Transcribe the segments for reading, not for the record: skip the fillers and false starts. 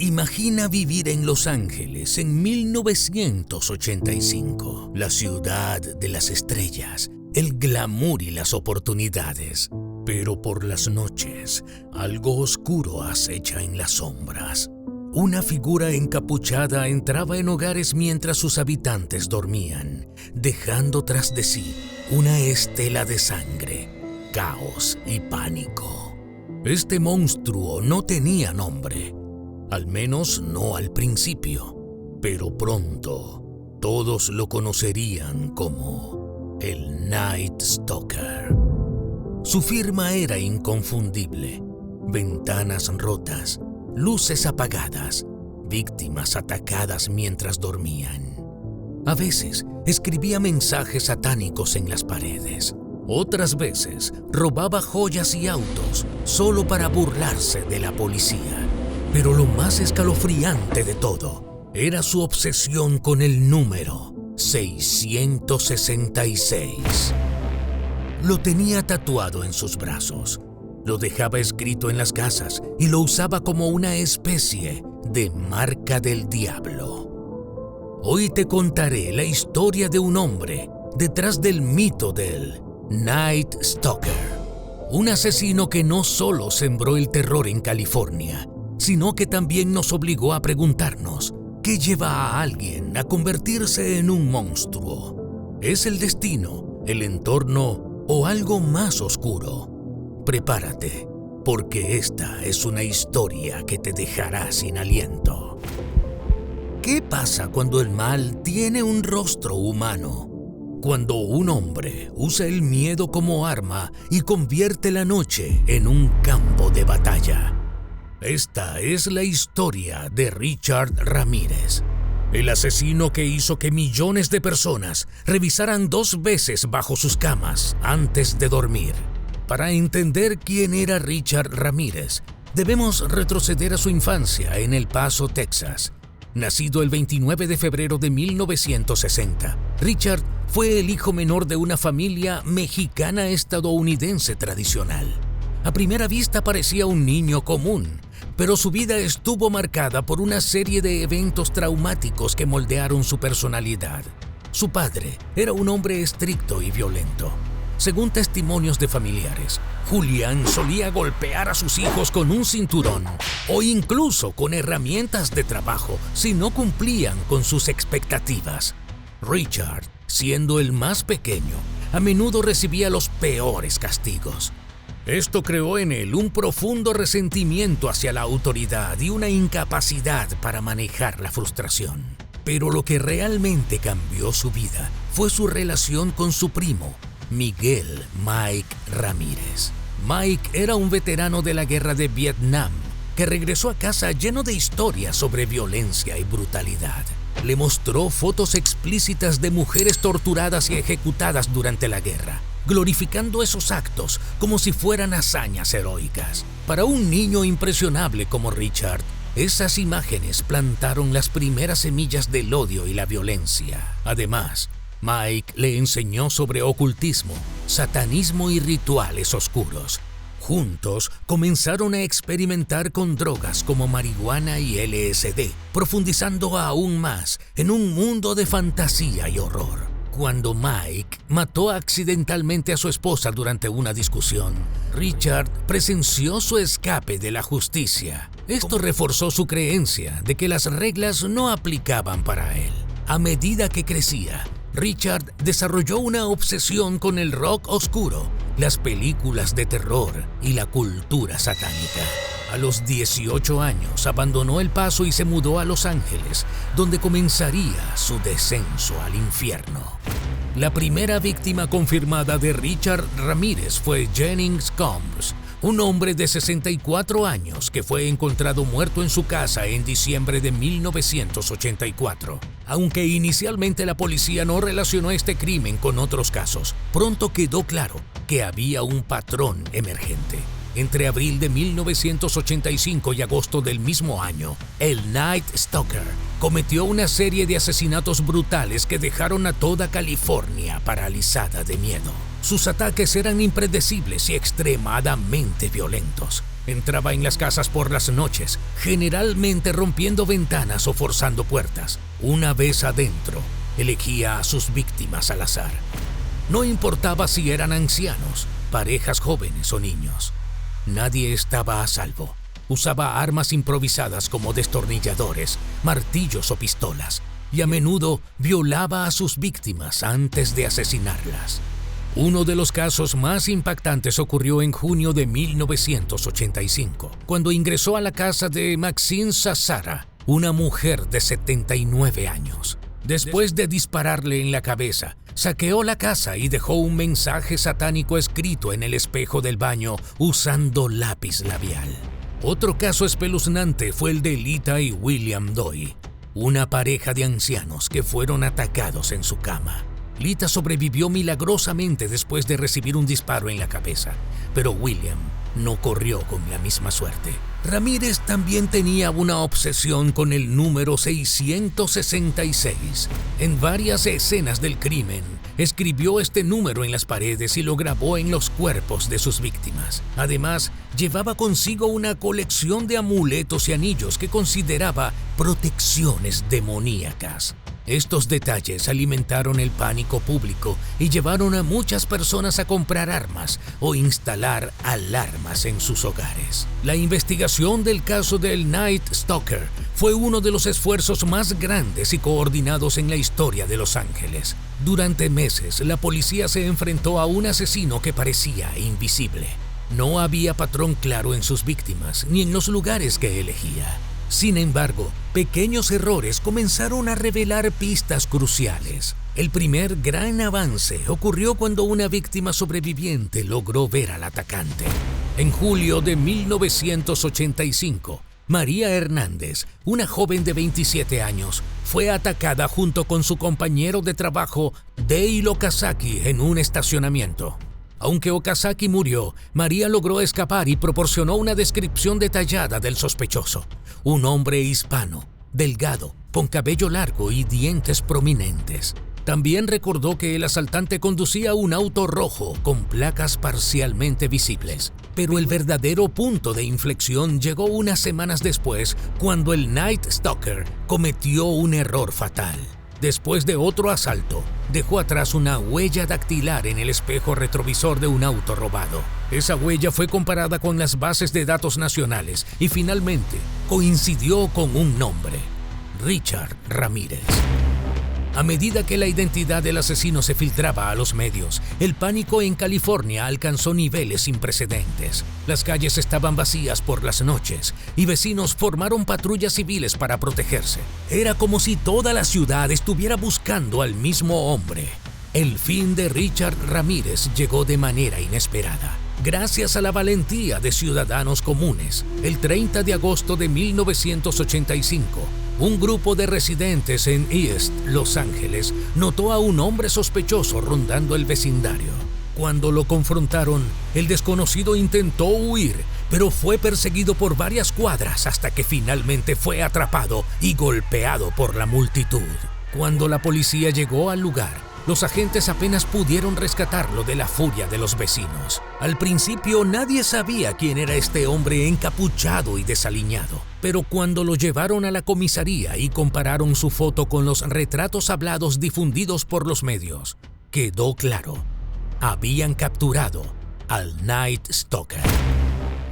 Imagina vivir en Los Ángeles en 1985, la ciudad de las estrellas, el glamour y las oportunidades. Pero por las noches, algo oscuro acecha en las sombras. Una figura encapuchada entraba en hogares mientras sus habitantes dormían, dejando tras de sí una estela de sangre, caos y pánico. Este monstruo no tenía nombre. Al menos no al principio, pero pronto todos lo conocerían como el Night Stalker. Su firma era inconfundible: ventanas rotas, luces apagadas, víctimas atacadas mientras dormían. A veces escribía mensajes satánicos en las paredes. Otras veces robaba joyas y autos solo para burlarse de la policía. Pero lo más escalofriante de todo era su obsesión con el número 666. Lo tenía tatuado en sus brazos, lo dejaba escrito en las casas y lo usaba como una especie de marca del diablo. Hoy te contaré la historia de un hombre detrás del mito del Night Stalker, un asesino que no solo sembró el terror en California, sino que también nos obligó a preguntarnos: ¿qué lleva a alguien a convertirse en un monstruo? ¿Es el destino, el entorno o algo más oscuro? Prepárate, porque esta es una historia que te dejará sin aliento. ¿Qué pasa cuando el mal tiene un rostro humano? Cuando un hombre usa el miedo como arma y convierte la noche en un campo de batalla. Esta es la historia de Richard Ramírez, el asesino que hizo que millones de personas revisaran 2 veces bajo sus camas antes de dormir. Para entender quién era Richard Ramírez, debemos retroceder a su infancia en El Paso, Texas. Nacido el 29 de febrero de 1960, Richard fue el hijo menor de una familia mexicana-estadounidense tradicional. A primera vista parecía un niño común, pero su vida estuvo marcada por una serie de eventos traumáticos que moldearon su personalidad. Su padre era un hombre estricto y violento. Según testimonios de familiares, Julián solía golpear a sus hijos con un cinturón o incluso con herramientas de trabajo si no cumplían con sus expectativas. Richard, siendo el más pequeño, a menudo recibía los peores castigos. Esto creó en él un profundo resentimiento hacia la autoridad y una incapacidad para manejar la frustración. Pero lo que realmente cambió su vida fue su relación con su primo, Miguel Mike Ramírez. Mike era un veterano de la guerra de Vietnam que regresó a casa lleno de historias sobre violencia y brutalidad. Le mostró fotos explícitas de mujeres torturadas y ejecutadas durante la guerra, glorificando esos actos como si fueran hazañas heroicas. Para un niño impresionable como Richard, esas imágenes plantaron las primeras semillas del odio y la violencia. Además, Mike le enseñó sobre ocultismo, satanismo y rituales oscuros. Juntos comenzaron a experimentar con drogas como marihuana y LSD, profundizando aún más en un mundo de fantasía y horror. Cuando Mike mató accidentalmente a su esposa durante una discusión, Richard presenció su escape de la justicia. Esto reforzó su creencia de que las reglas no aplicaban para él. A medida que crecía, Richard desarrolló una obsesión con el rock oscuro, las películas de terror y la cultura satánica. A los 18 años abandonó El Paso y se mudó a Los Ángeles, donde comenzaría su descenso al infierno. La primera víctima confirmada de Richard Ramírez fue Jennings Combs, un hombre de 64 años que fue encontrado muerto en su casa en diciembre de 1984. Aunque inicialmente la policía no relacionó este crimen con otros casos, pronto quedó claro que había un patrón emergente. Entre abril de 1985 y agosto del mismo año, el Night Stalker cometió una serie de asesinatos brutales que dejaron a toda California paralizada de miedo. Sus ataques eran impredecibles y extremadamente violentos. Entraba en las casas por las noches, generalmente rompiendo ventanas o forzando puertas. Una vez adentro, elegía a sus víctimas al azar. No importaba si eran ancianos, parejas jóvenes o niños. Nadie estaba a salvo. Usaba armas improvisadas como destornilladores, martillos o pistolas, y a menudo violaba a sus víctimas antes de asesinarlas. Uno de los casos más impactantes ocurrió en junio de 1985, cuando ingresó a la casa de Maxine Zazzara, una mujer de 79 años. Después de dispararle en la cabeza, saqueó la casa y dejó un mensaje satánico escrito en el espejo del baño usando lápiz labial. Otro caso espeluznante fue el de Lita y William Doy, una pareja de ancianos que fueron atacados en su cama. Lita sobrevivió milagrosamente después de recibir un disparo en la cabeza, pero William no corrió con la misma suerte. Ramírez también tenía una obsesión con el número 666. En varias escenas del crimen, escribió este número en las paredes y lo grabó en los cuerpos de sus víctimas. Además, llevaba consigo una colección de amuletos y anillos que consideraba protecciones demoníacas. Estos detalles alimentaron el pánico público y llevaron a muchas personas a comprar armas o instalar alarmas en sus hogares. La investigación del caso del Night Stalker fue uno de los esfuerzos más grandes y coordinados en la historia de Los Ángeles. Durante meses, la policía se enfrentó a un asesino que parecía invisible. No había patrón claro en sus víctimas ni en los lugares que elegía. Sin embargo, pequeños errores comenzaron a revelar pistas cruciales. El primer gran avance ocurrió cuando una víctima sobreviviente logró ver al atacante. En julio de 1985, María Hernández, una joven de 27 años, fue atacada junto con su compañero de trabajo, Dale Okazaki, en un estacionamiento. Aunque Okazaki murió, María logró escapar y proporcionó una descripción detallada del sospechoso. Un hombre hispano, delgado, con cabello largo y dientes prominentes. También recordó que el asaltante conducía un auto rojo con placas parcialmente visibles. Pero el verdadero punto de inflexión llegó unas semanas después, cuando el Night Stalker cometió un error fatal. Después de otro asalto, dejó atrás una huella dactilar en el espejo retrovisor de un auto robado. Esa huella fue comparada con las bases de datos nacionales y finalmente coincidió con un nombre: Richard Ramírez. A medida que la identidad del asesino se filtraba a los medios, el pánico en California alcanzó niveles sin precedentes. Las calles estaban vacías por las noches y vecinos formaron patrullas civiles para protegerse. Era como si toda la ciudad estuviera buscando al mismo hombre. El fin de Richard Ramírez llegó de manera inesperada. Gracias a la valentía de ciudadanos comunes, el 30 de agosto de 1985, un grupo de residentes en East Los Ángeles notó a un hombre sospechoso rondando el vecindario. Cuando lo confrontaron, el desconocido intentó huir, pero fue perseguido por varias cuadras hasta que finalmente fue atrapado y golpeado por la multitud. Cuando la policía llegó al lugar, los agentes apenas pudieron rescatarlo de la furia de los vecinos. Al principio nadie sabía quién era este hombre encapuchado y desaliñado, pero cuando lo llevaron a la comisaría y compararon su foto con los retratos hablados difundidos por los medios, quedó claro: habían capturado al Night Stalker.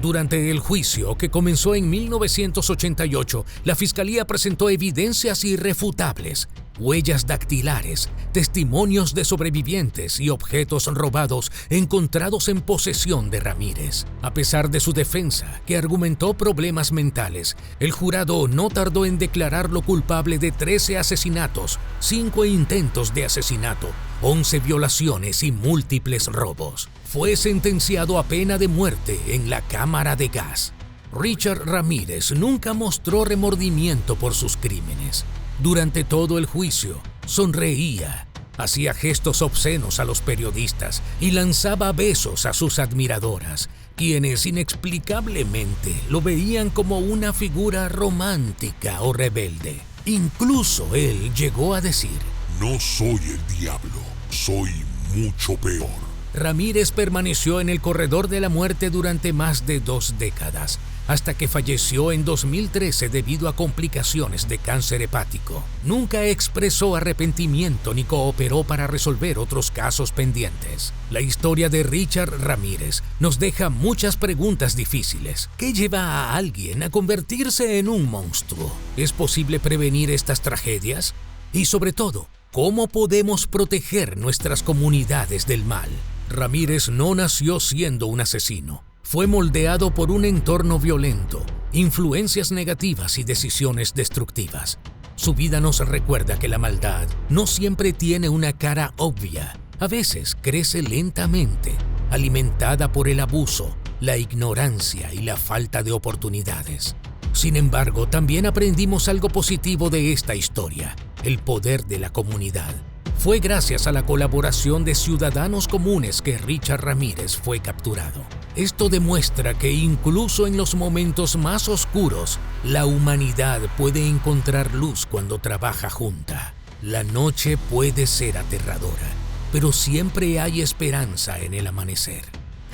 Durante el juicio, que comenzó en 1988, la fiscalía presentó evidencias irrefutables: huellas dactilares, testimonios de sobrevivientes y objetos robados encontrados en posesión de Ramírez. A pesar de su defensa, que argumentó problemas mentales, el jurado no tardó en declararlo culpable de 13 asesinatos, 5 intentos de asesinato, 11 violaciones y múltiples robos. Fue sentenciado a pena de muerte en la cámara de gas. Richard Ramírez nunca mostró remordimiento por sus crímenes. Durante todo el juicio, sonreía, hacía gestos obscenos a los periodistas y lanzaba besos a sus admiradoras, quienes inexplicablemente lo veían como una figura romántica o rebelde. Incluso él llegó a decir: "No soy el diablo, soy mucho peor". Ramírez permaneció en el corredor de la muerte durante más de 2 décadas, hasta que falleció en 2013 debido a complicaciones de cáncer hepático. Nunca expresó arrepentimiento ni cooperó para resolver otros casos pendientes. La historia de Richard Ramírez nos deja muchas preguntas difíciles. ¿Qué lleva a alguien a convertirse en un monstruo? ¿Es posible prevenir estas tragedias? Y sobre todo, ¿cómo podemos proteger nuestras comunidades del mal? Ramírez no nació siendo un asesino. Fue moldeado por un entorno violento, influencias negativas y decisiones destructivas. Su vida nos recuerda que la maldad no siempre tiene una cara obvia. A veces crece lentamente, alimentada por el abuso, la ignorancia y la falta de oportunidades. Sin embargo, también aprendimos algo positivo de esta historia: el poder de la comunidad. Fue gracias a la colaboración de ciudadanos comunes que Richard Ramírez fue capturado. Esto demuestra que incluso en los momentos más oscuros, la humanidad puede encontrar luz cuando trabaja junta. La noche puede ser aterradora, pero siempre hay esperanza en el amanecer.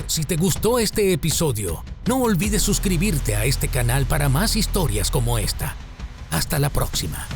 Si te gustó este episodio, no olvides suscribirte a este canal para más historias como esta. Hasta la próxima.